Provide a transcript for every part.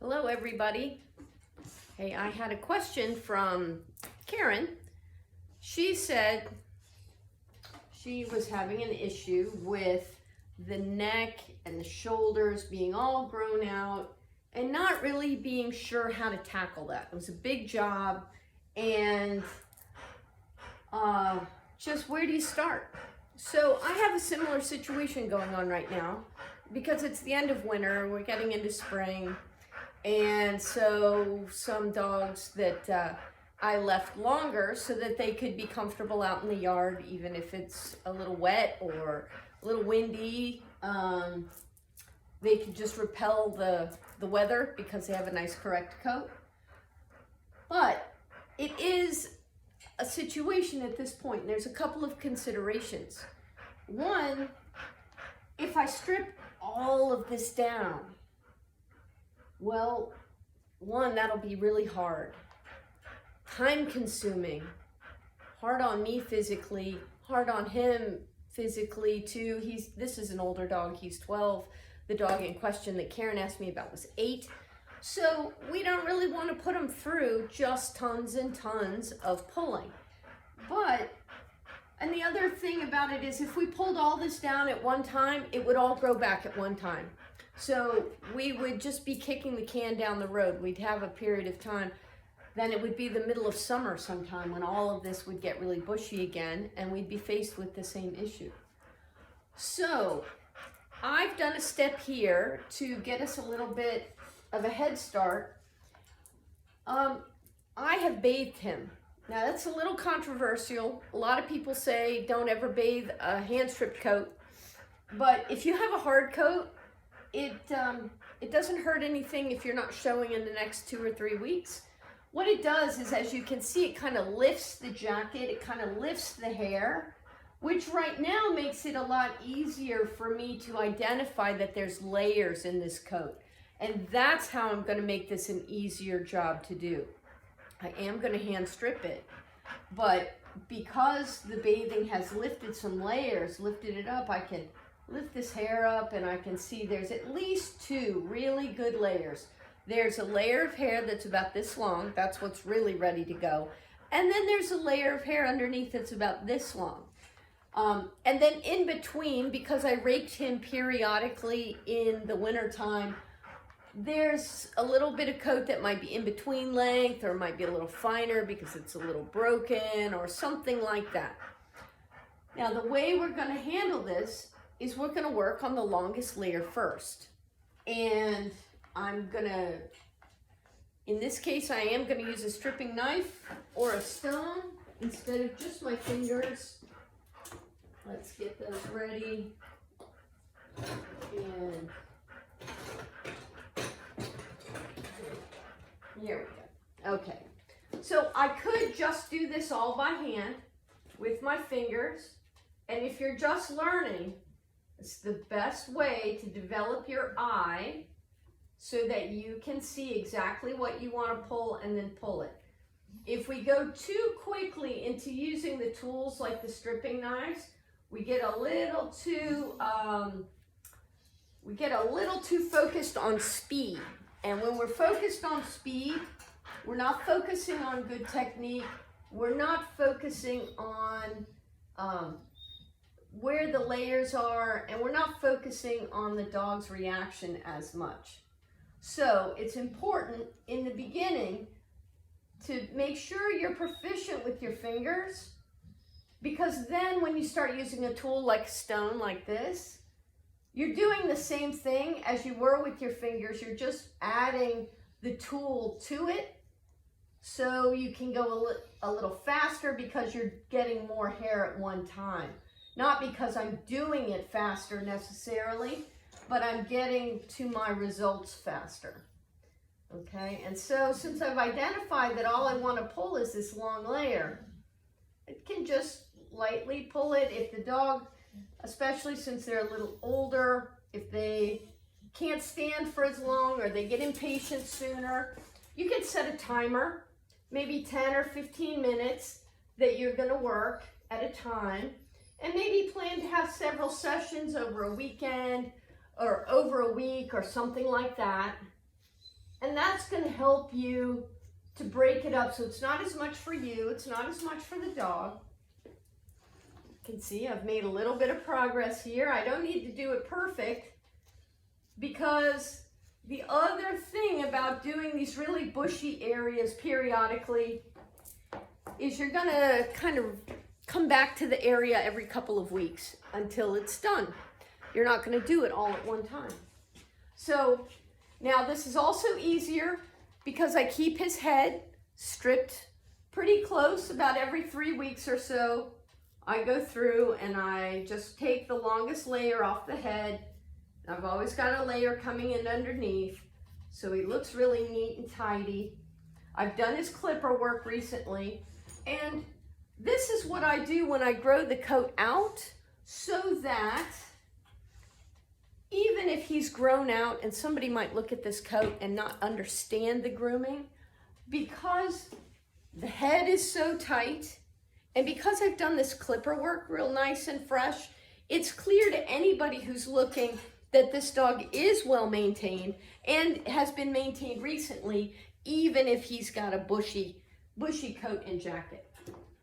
Hello everybody. Hey, I had a question from Karen. She said she was having an issue with the neck and the shoulders being all grown out and not really being sure how to tackle that. It was a big job and just where do you start? So I have a similar situation going on right now because it's the end of winter, we're getting into spring. And so some dogs that I left longer so that they could be comfortable out in the yard, even if it's a little wet or a little windy. They could just repel the weather because they have a nice correct coat. But it is a situation at this point. There's a couple of considerations. One, if I strip all of this down, well, one, that'll be really hard, time consuming, hard on me physically, hard on him physically too. This is an older dog, he's 12. The dog in question that Karen asked me about was 8. So we don't really want to put him through just tons and tons of pulling. And the other thing about it is if we pulled all this down at one time, it would all grow back at one time. So we would just be kicking the can down the road. We'd have a period of time, then it would be the middle of summer sometime when all of this would get really bushy again and we'd be faced with the same issue. So I've done a step here to get us a little bit of a head start. I have bathed him. Now that's a little controversial. A lot of people say don't ever bathe a hand stripped coat, but if you have a hard coat, it doesn't hurt anything if you're not showing in the next 2 or 3 weeks. What it does is, as you can see, it kind of lifts the jacket, it kind of lifts the hair, which right now makes it a lot easier for me to identify that there's layers in this coat. And that's how I'm going to make this an easier job to do. I am going to hand strip it, but because the bathing has lifted some layers, lifted it up, I can lift this hair up and I can see there's at least 2 really good layers. There's a layer of hair that's about this long, that's what's really ready to go. And then there's a layer of hair underneath that's about this long. And then in between, because I raked him periodically in the winter time, there's a little bit of coat that might be in between length or might be a little finer because it's a little broken or something like that. Now the way we're going to handle this is we're going to work on the longest layer first. And I'm going to, in this case, I am going to use a stripping knife or a stone instead of just my fingers. Let's get those ready. And here we go. Okay. So I could just do this all by hand with my fingers. And if you're just learning, it's the best way to develop your eye so that you can see exactly what you want to pull and then pull it. If we go too quickly into using the tools like the stripping knives, we get a little too focused on speed. And when we're focused on speed, we're not focusing on good technique. We're not focusing on where the layers are, and we're not focusing on the dog's reaction as much. So it's important in the beginning to make sure you're proficient with your fingers, because then when you start using a tool like stone like this, you're doing the same thing as you were with your fingers. You're just adding the tool to it so you can go a little faster because you're getting more hair at one time. Not because I'm doing it faster necessarily, but I'm getting to my results faster. Okay, and so since I've identified that all I want to pull is this long layer, I can just lightly pull it. If the dog, especially since they're a little older, if they can't stand for as long or they get impatient sooner, you can set a timer, maybe 10 or 15 minutes that you're going to work at a time. And maybe plan to have several sessions over a weekend or over a week or something like that. And that's going to help you to break it up so it's not as much for you, it's not as much for the dog. You can see I've made a little bit of progress here. I don't need to do it perfect, because the other thing about doing these really bushy areas periodically is you're going to kind of come back to the area every couple of weeks until it's done. You're not going to do it all at one time. So now this is also easier because I keep his head stripped pretty close. About every 3 weeks or so, I go through and I just take the longest layer off the head. I've always got a layer coming in underneath, so he looks really neat and tidy. I've done his clipper work recently, and this is what I do when I grow the coat out, so that even if he's grown out, and somebody might look at this coat and not understand the grooming, because the head is so tight, and because I've done this clipper work real nice and fresh, it's clear to anybody who's looking that this dog is well maintained and has been maintained recently, even if he's got a bushy coat and jacket.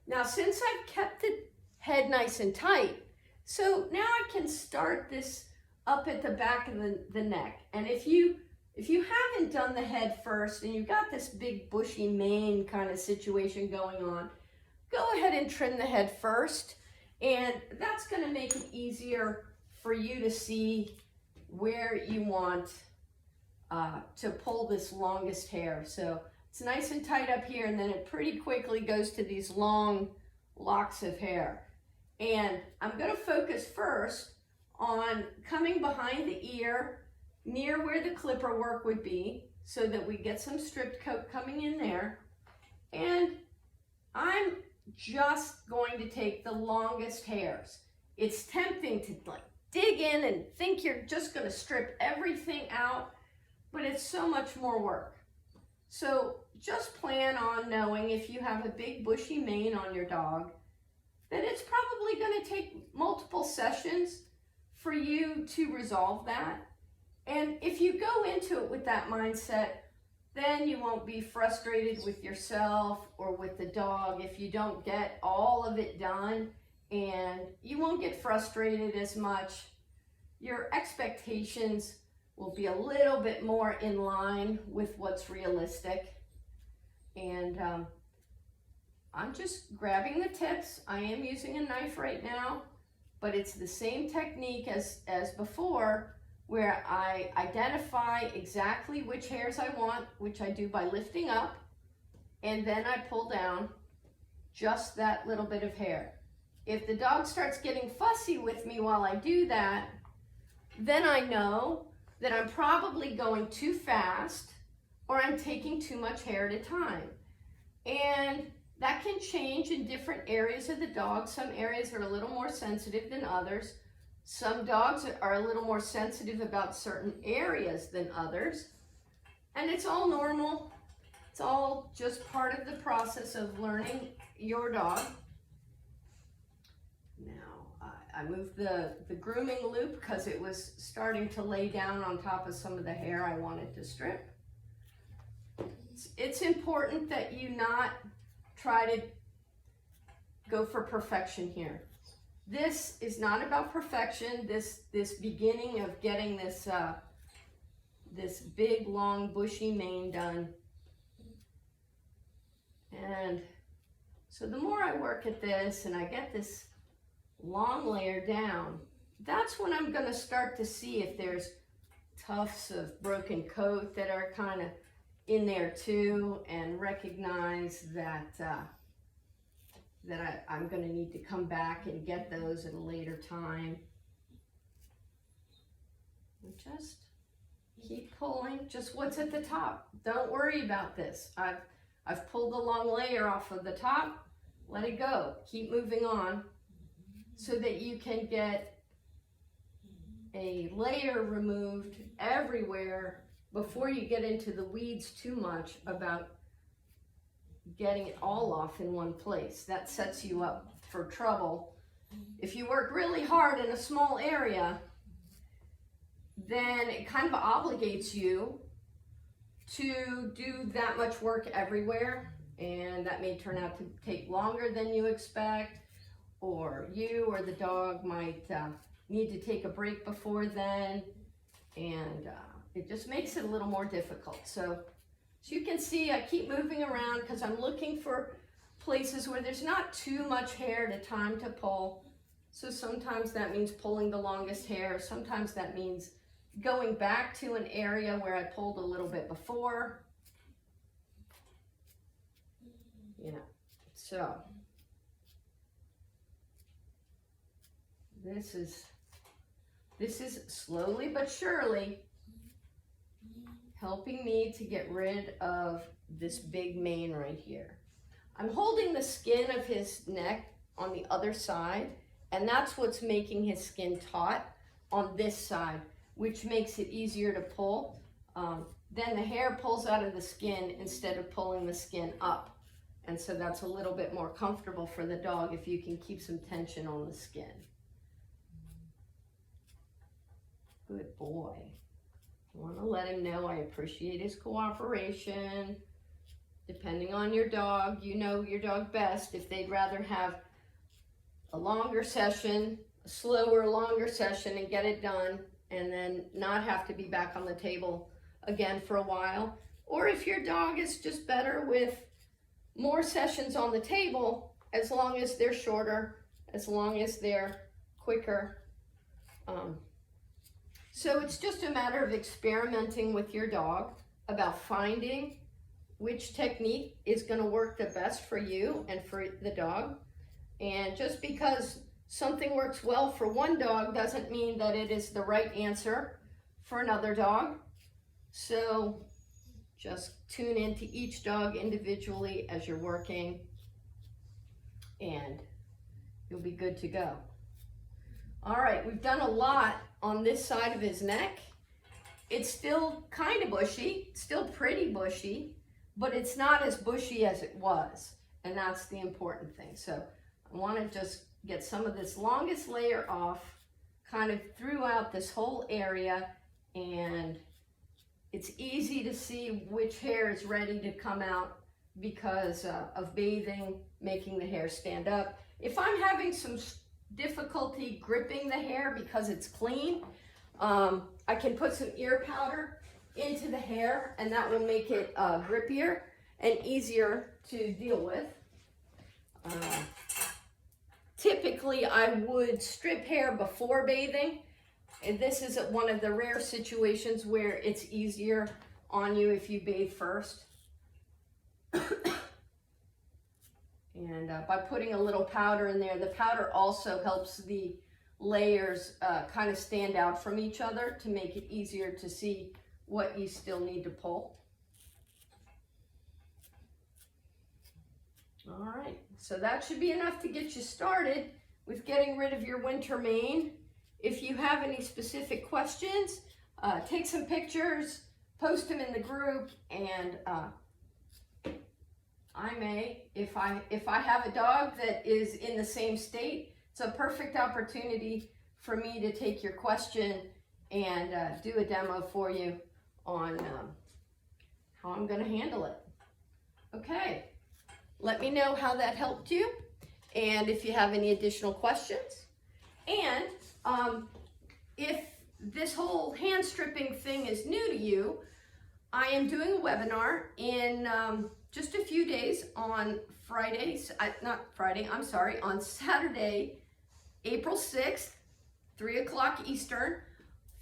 Now, since I've kept the head nice and tight, so now I can start this up at the back of the neck. And if you haven't done the head first and you've got this big bushy mane kind of situation going on, go ahead and trim the head first, and that's going to make it easier for you to see where you want to pull this longest hair. So it's nice and tight up here, and then it pretty quickly goes to these long locks of hair. And I'm going to focus first on coming behind the ear near where the clipper work would be, so that we get some stripped coat coming in there. And I'm just going to take the longest hairs. It's tempting to like dig in and think you're just going to strip everything out, but it's so much more work. So just plan on knowing, if you have a big bushy mane on your dog, that it's probably going to take multiple sessions for you to resolve that. And if you go into it with that mindset, then you won't be frustrated with yourself or with the dog if you don't get all of it done, and you won't get frustrated as much. Your expectations will be a little bit more in line with what's realistic. And I'm just grabbing the tips. I am using a knife right now, but it's the same technique as before, where I identify exactly which hairs I want, which I do by lifting up, and then I pull down just that little bit of hair. If the dog starts getting fussy with me while I do that, then I know that I'm probably going too fast or I'm taking too much hair at a time. And that can change in different areas of the dog. Some areas are a little more sensitive than others. Some dogs are a little more sensitive about certain areas than others. And it's all normal. It's all just part of the process of learning your dog. Now, I moved the grooming loop because it was starting to lay down on top of some of the hair I wanted to strip. It's important that you not try to go for perfection here. This is not about perfection. This beginning of getting this this big, long, bushy mane done. And so the more I work at this and I get this long layer down, that's when I'm going to start to see if there's tufts of broken coat that are kind of in there too, and recognize that I'm going to need to come back and get those at a later time. And just keep pulling just what's at the top. Don't worry about this. I've pulled the long layer off of the top. Let it go. Keep moving on so that you can get a layer removed everywhere before you get into the weeds too much about getting it all off in one place. That sets you up for trouble. If you work really hard in a small area, then it kind of obligates you to do that much work everywhere, and that may turn out to take longer than you expect, or you or the dog might need to take a break before then, and it just makes it a little more difficult. So as you can see, I keep moving around because I'm looking for places where there's not too much hair at a time to pull. So sometimes that means pulling the longest hair. Sometimes that means going back to an area where I pulled a little bit before. You know, so this is slowly but surely helping me to get rid of this big mane right here. I'm holding the skin of his neck on the other side, and that's what's making his skin taut on this side, which makes it easier to pull. Then the hair pulls out of the skin instead of pulling the skin up. And so that's a little bit more comfortable for the dog if you can keep some tension on the skin. Good boy. I want to let him know I appreciate his cooperation. Depending on your dog, you know your dog best. If they'd rather have a longer session, a slower, longer session and get it done, and then not have to be back on the table again for a while. Or if your dog is just better with more sessions on the table, as long as they're shorter, as long as they're quicker. So it's just a matter of experimenting with your dog about finding which technique is going to work the best for you and for the dog. And just because something works well for one dog doesn't mean that it is the right answer for another dog. So just tune into each dog individually as you're working, and you'll be good to go. All right, we've done a lot on this side of his neck. It's still kind of bushy, still pretty bushy, but it's not as bushy as it was, and that's the important thing. So I want to just get some of this longest layer off kind of throughout this whole area, and it's easy to see which hair is ready to come out because of bathing, making the hair stand up. If I'm having some difficulty gripping the hair because it's clean, I can put some ear powder into the hair, and that will make it grippier and easier to deal with. Typically, I would strip hair before bathing, and this is one of the rare situations where it's easier on you if you bathe first. And by putting a little powder in there, the powder also helps the layers kind of stand out from each other to make it easier to see what you still need to pull. All right, so that should be enough to get you started with getting rid of your winter mane. If you have any specific questions, take some pictures, post them in the group, and I may, if I have a dog that is in the same state, it's a perfect opportunity for me to take your question and do a demo for you on how I'm going to handle it. Okay, let me know how that helped you, and if you have any additional questions. And if this whole hand stripping thing is new to you, I am doing a webinar in just a few days on on Saturday, April 6th, 3 o'clock Eastern,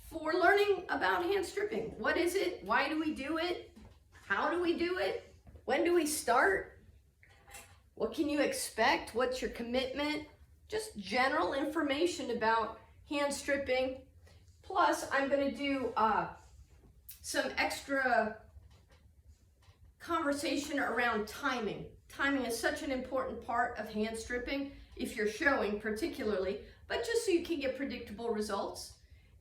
for learning about hand stripping. What is it? Why do we do it? How do we do it? When do we start? What can you expect? What's your commitment? Just general information about hand stripping. Plus, I'm going to do some extra conversation around timing. Timing is such an important part of hand stripping, if you're showing particularly, but just so you can get predictable results.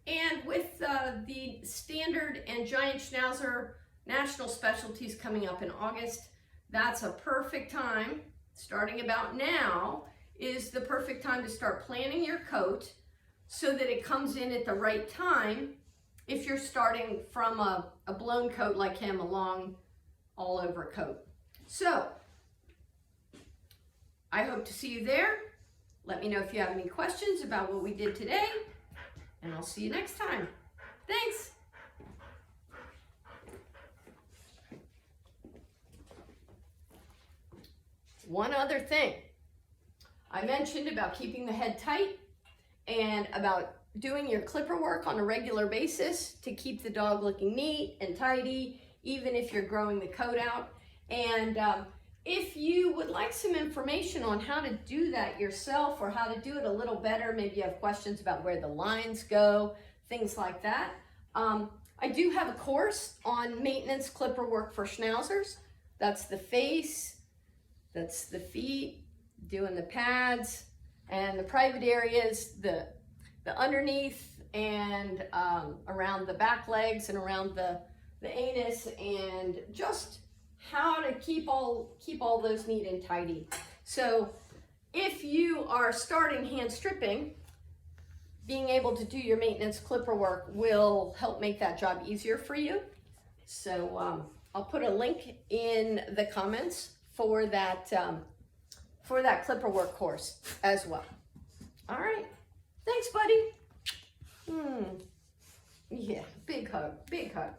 And with the standard and giant Schnauzer national specialties coming up in August, that's a perfect time. Starting about now is the perfect time to start planning your coat so that it comes in at the right time if you're starting from a a blown coat like him, a long all over coat. So I hope to see you there. Let me know if you have any questions about what we did today, and I'll see you next time. Thanks. One other thing. I mentioned about keeping the head tight and about doing your clipper work on a regular basis to keep the dog looking neat and tidy, even if you're growing the coat out. And if you would like some information on how to do that yourself or how to do it a little better, maybe you have questions about where the lines go, things like that. I do have a course on maintenance clipper work for Schnauzers. That's the face, that's the feet, doing the pads, and the private areas, the underneath and around the back legs and around the anus, and just how to keep all those neat and tidy. So if you are starting hand stripping, being able to do your maintenance clipper work will help make that job easier for you. So I'll put a link in the comments for that clipper work course as well. All right, thanks, buddy. Yeah, big hug, big hug.